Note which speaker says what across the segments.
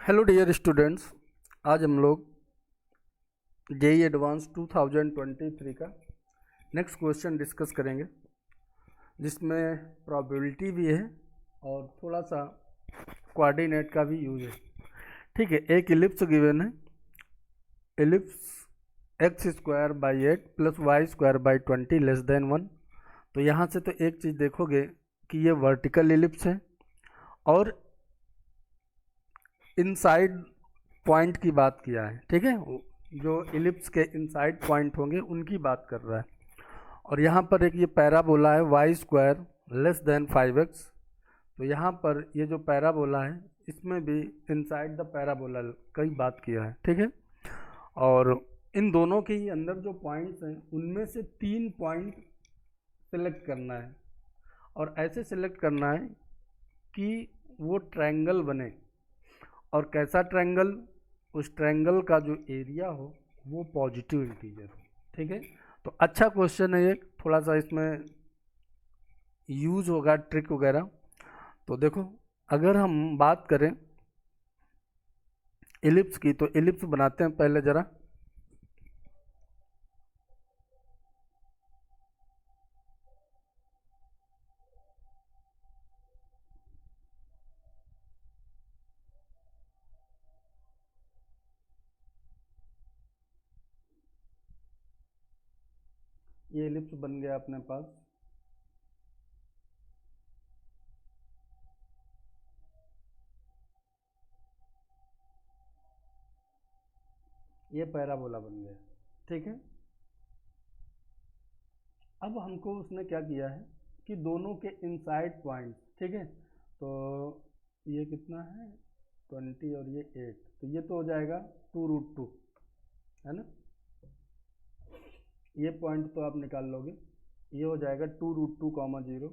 Speaker 1: Hello dear students, आज हम लोग जेई एडवांस 2023 का नेक्स्ट क्वेश्चन डिस्कस करेंगे, जिसमें प्रोबेबिलिटी भी है और थोड़ा सा कोऑर्डिनेट का भी यूज है। ठीक है, एक इलिप्स गिवन है, इलिप्स x²/8 + y²/20 <1। तो यहाँ से तो एक चीज़ देखोगे कि ये वर्टिकल इलिप्स है और इनसाइड पॉइंट की बात किया है। ठीक है, जो इलिप्स के इनसाइड पॉइंट होंगे उनकी बात कर रहा है। और यहाँ पर एक ये पैराबोला है y² < 5x। तो यहाँ पर ये जो पैराबोला है इसमें भी इनसाइड द पैराबोला की बात किया है। ठीक है, और इन दोनों के ही अंदर जो पॉइंट्स हैं उनमें से 3 पॉइंट सेलेक्ट करना है, और ऐसे सेलेक्ट करना है कि वो ट्रायंगल बने। और कैसा ट्रायंगल? उस ट्रायंगल का जो एरिया हो वो पॉजिटिव इंटीजर हो। ठीक है, तो अच्छा क्वेश्चन है ये, थोड़ा सा इसमें यूज होगा ट्रिक वगैरह। तो देखो, अगर हम बात करें इलिप्स की, तो इलिप्स बनाते हैं पहले जरा। ये इलिप्स बन गया अपने पास। ये पैराबोला बन गया। ठीक है, अब हमको उसने क्या किया है कि दोनों के इनसाइड पॉइंट्स, ठीक है, तो ये कितना है 20 और ये 8, तो ये तो हो जाएगा 2√2, है ना। ये पॉइंट तो आप निकाल लोगे, ये हो जाएगा 2√2, 0।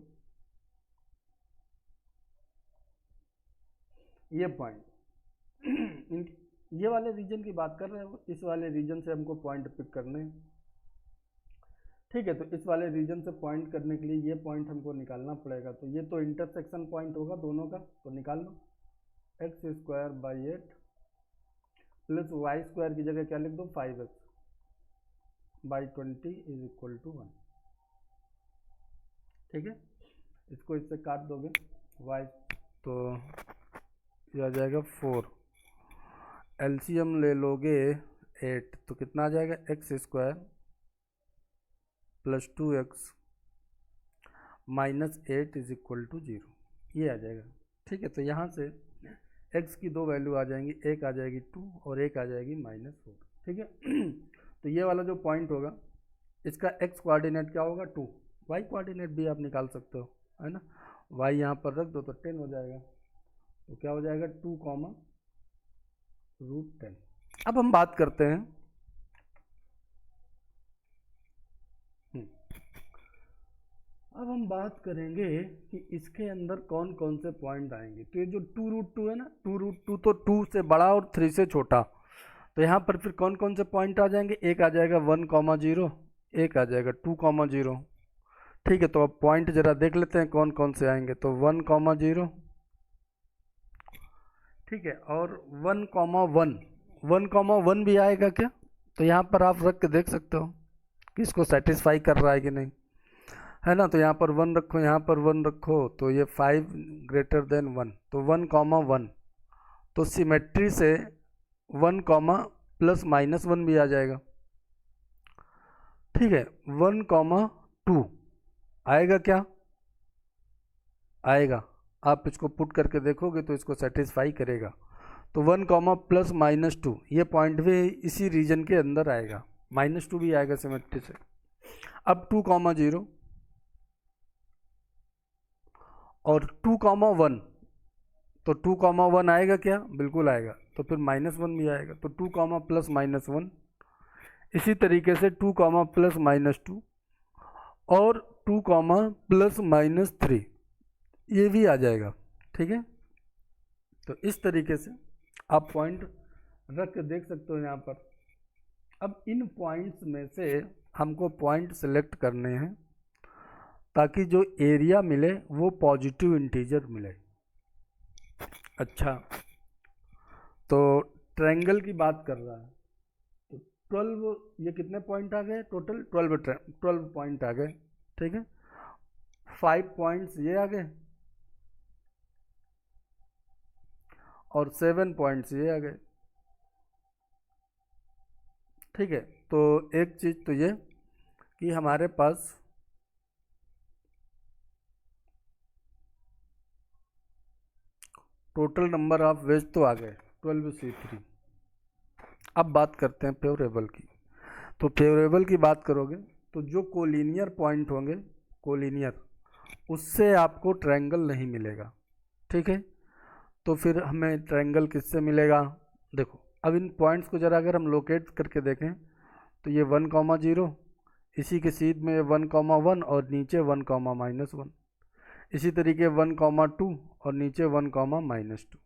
Speaker 1: ये पॉइंट ये वाले रीजन की बात कर रहे हैं, इस वाले रीजन से हमको पॉइंट पिक करने हैं। ठीक है, तो इस वाले रीजन से पॉइंट करने के लिए ये पॉइंट हमको निकालना पड़ेगा। तो ये तो इंटरसेक्शन पॉइंट होगा दोनों का, तो निकाल लो। x²/8 + y² की जगह क्या लिख दो, 5x/20 = 1। ठीक है, इसको इससे काट दोगे y, तो ये आ जाएगा 4। एलसीएम ले लोगे 8, तो कितना आ जाएगा, x² + 2x - 8 = 0, ये आ जाएगा। ठीक है, तो यहाँ से x की 2 वैल्यू आ जाएंगी, एक आ जाएगी 2 और एक आ जाएगी -4। ठीक है, तो ये वाला जो पॉइंट होगा इसका x कोऑर्डिनेट क्या होगा, 2। y कोऑर्डिनेट भी आप निकाल सकते हो, है ना। y यहाँ पर रख दो तो 10 हो जाएगा, तो क्या हो जाएगा 2, √10। अब हम बात करते हैं अब हम बात करेंगे कि इसके अंदर कौन कौन से पॉइंट आएंगे। तो ये जो 2√2 है ना, 2√2 तो 2 से बड़ा और 3 से छोटा, तो यहाँ पर फिर कौन कौन से पॉइंट आ जाएंगे, एक आ जाएगा 1, 0, एक आ जाएगा 2, 0। ठीक है, तो अब पॉइंट जरा देख लेते हैं कौन कौन से आएंगे। तो 1, 0, ठीक है, और 1, 1 भी आएगा क्या? तो यहाँ पर आप रख के देख सकते हो कि इसको सेटिस्फाई कर रहा है कि नहीं, है ना। तो यहाँ पर 1 रखो, यहाँ पर 1 रखो, तो ये 5 > 1, तो 1, 1। तो सिमेट्री से 1, +-1 भी आ जाएगा। ठीक है, 1, 2 आएगा क्या? आएगा। आप इसको पुट करके देखोगे तो इसको सेटिस्फाई करेगा। तो 1, +-2 ये पॉइंट भी इसी रीजन के अंदर आएगा, -2 भी आएगा सिमेट्री से। अब 2, 0 और 2, 1, तो 2, 1 आएगा क्या? बिल्कुल आएगा। तो फिर -1 भी आएगा, तो 2, +-1। इसी तरीके से 2, +-2 और 2, +-3 ये भी आ जाएगा। ठीक है, तो इस तरीके से आप पॉइंट रख के देख सकते हो यहाँ पर। अब इन पॉइंट्स में से हमको पॉइंट सेलेक्ट करने हैं ताकि जो एरिया मिले वो पॉजिटिव इंटीजर मिले। अच्छा, तो ट्रायंगल की बात कर रहा है, तो 12, ये कितने पॉइंट आ गए टोटल? 12 पॉइंट आ गए, ठीक है। 5 पॉइंट्स ये आ गए और 7 पॉइंट्स ये आ गए, ठीक है। तो एक चीज़ तो ये कि हमारे पास टोटल नंबर ऑफ वेज तो आ गए 12C3। अब बात करते हैं फेवरेबल की। तो फेवरेबल की बात करोगे तो जो कोलिनियर पॉइंट होंगे, कोलिनियर, उससे आपको ट्रायंगल नहीं मिलेगा, ठीक है। तो फिर हमें ट्रायंगल किससे मिलेगा? देखो अब इन पॉइंट्स को ज़रा अगर हम लोकेट करके देखें तो ये 1,0, इसी के सीध में 1,1 और नीचे 1,-1, इसी तरीके 1,2 और नीचे 1,-2,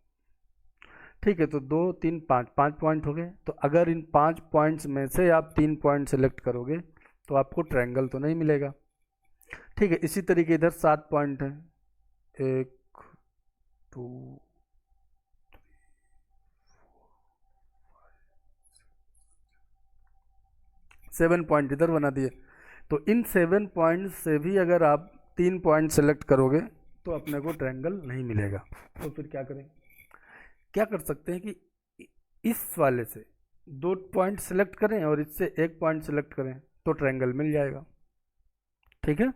Speaker 1: ठीक है। तो 2, 3, 5 पॉइंट हो गए। तो अगर इन 5 पॉइंट्स में से आप 3 पॉइंट सेलेक्ट करोगे तो आपको ट्रायंगल तो नहीं मिलेगा, ठीक है। इसी तरीके इधर 7 पॉइंट हैं, 1, 2, 7 पॉइंट इधर बना दिए। तो इन 7 पॉइंट से भी अगर आप 3 पॉइंट सेलेक्ट करोगे तो अपने को ट्रायंगल नहीं मिलेगा। तो फिर क्या करें? क्या कर सकते हैं कि इस वाले से 2 पॉइंट सेलेक्ट करें और इससे 1 पॉइंट सेलेक्ट करें तो ट्रायंगल मिल जाएगा, ठीक है।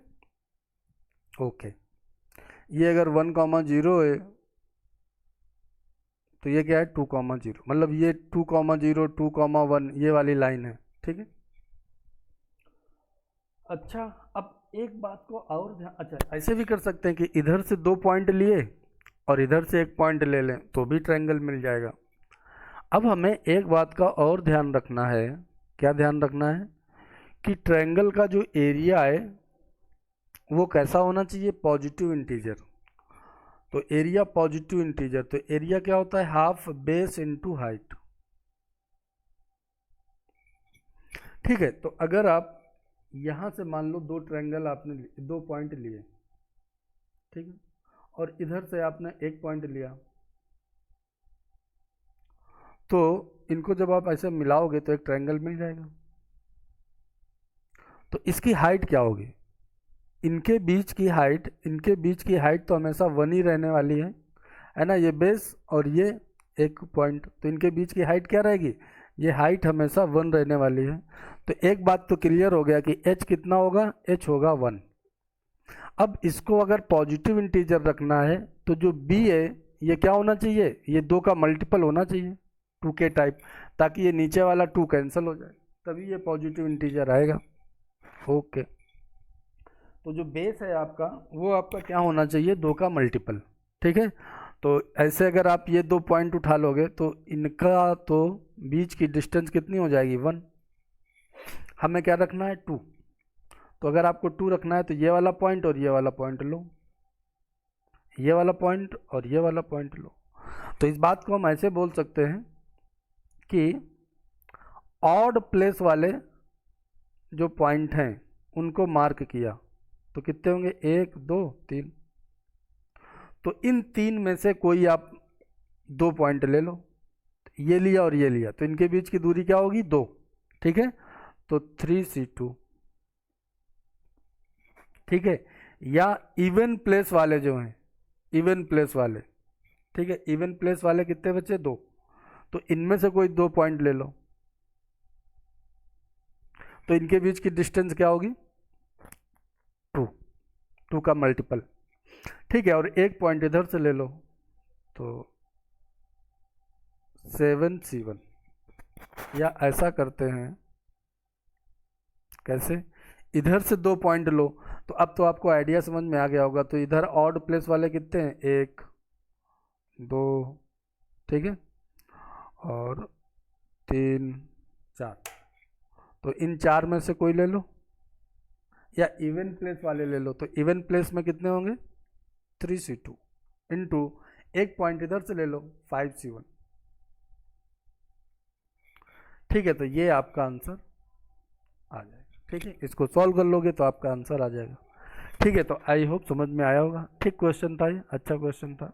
Speaker 1: ओके, ये अगर 1,0 है तो ये क्या है? 2,0, मतलब ये 2,0, 2,1 ये वाली लाइन है, ठीक है। अच्छा, अब एक बात को और अच्छा ऐसे भी कर सकते हैं कि इधर से 2 पॉइंट लिए और इधर से 1 पॉइंट ले लें तो भी ट्रायंगल मिल जाएगा। अब हमें एक बात का और ध्यान रखना है। क्या ध्यान रखना है? कि ट्रायंगल का जो एरिया है वो कैसा होना चाहिए? Positive integer. तो एरिया पॉजिटिव इंटीजर, तो एरिया क्या होता है? हाफ बेस इनटू हाइट, ठीक है। तो अगर आप यहां से मान लो 2 ट्रायंगल आपने 2 पॉइंट लिए, ठीक है, और इधर से आपने 1 पॉइंट लिया, तो इनको जब आप ऐसे मिलाओगे तो एक ट्रायंगल मिल जाएगा। तो इसकी हाइट क्या होगी? इनके बीच की हाइट तो हमेशा 1 ही रहने वाली है ना। ये बेस और ये 1 पॉइंट, तो इनके बीच की हाइट क्या रहेगी? ये हाइट हमेशा 1 रहने वाली है। तो एक बात तो क्लियर हो गया कि h कितना होगा? h होगा 1। अब इसको अगर पॉजिटिव इंटीजर रखना है तो जो b है ये क्या होना चाहिए? ये 2 का मल्टीपल होना चाहिए, 2k टाइप, ताकि ये नीचे वाला 2 कैंसिल हो जाए, तभी ये पॉजिटिव इंटीजर आएगा। ओके, तो जो बेस है आपका वो आपका क्या होना चाहिए? 2 का मल्टीपल, ठीक है। तो ऐसे अगर आप ये 2 पॉइंट उठा लोगे तो इनका तो बीच की डिस्टेंस कितनी हो जाएगी? 1। हमें क्या रखना है? 2। तो अगर आपको 2 रखना है तो ये वाला पॉइंट और ये वाला पॉइंट लो, ये वाला पॉइंट और ये वाला पॉइंट लो। तो इस बात को हम ऐसे बोल सकते हैं कि ऑड प्लेस वाले जो पॉइंट हैं उनको मार्क किया तो कितने होंगे? 1, 2, 3। तो इन 3 में से कोई आप 2 पॉइंट ले लो, ये लिया और ये लिया, तो इनके बीच की दूरी क्या होगी? 2, ठीक है। तो 3C2, ठीक है। या इवन प्लेस वाले जो हैं, इवन प्लेस वाले, ठीक है, इवन प्लेस वाले कितने बचे? 2। तो इनमें से कोई 2 पॉइंट ले लो, तो इनके बीच की डिस्टेंस क्या होगी? 2 का मल्टीपल, ठीक है। और 1 पॉइंट इधर से ले लो तो 7C1। या ऐसा करते हैं, कैसे? इधर से 2 पॉइंट लो, तो अब तो आपको आइडिया समझ में आ गया होगा। तो इधर ऑड प्लेस वाले कितने हैं? 1, 2, ठीक है, और 3, 4। तो इन 4 में से कोई ले लो, या इवन प्लेस वाले ले लो। तो इवन प्लेस में कितने होंगे? 3C2 इंटू 1 पॉइंट इधर से ले लो, 5C1, ठीक है। तो ये आपका आंसर आ जाएगा, ठीक है। इसको सॉल्व कर लोगे तो आपका आंसर आ जाएगा, ठीक है। तो आई होप समझ में आया होगा। ठीक क्वेश्चन था ये, अच्छा क्वेश्चन था।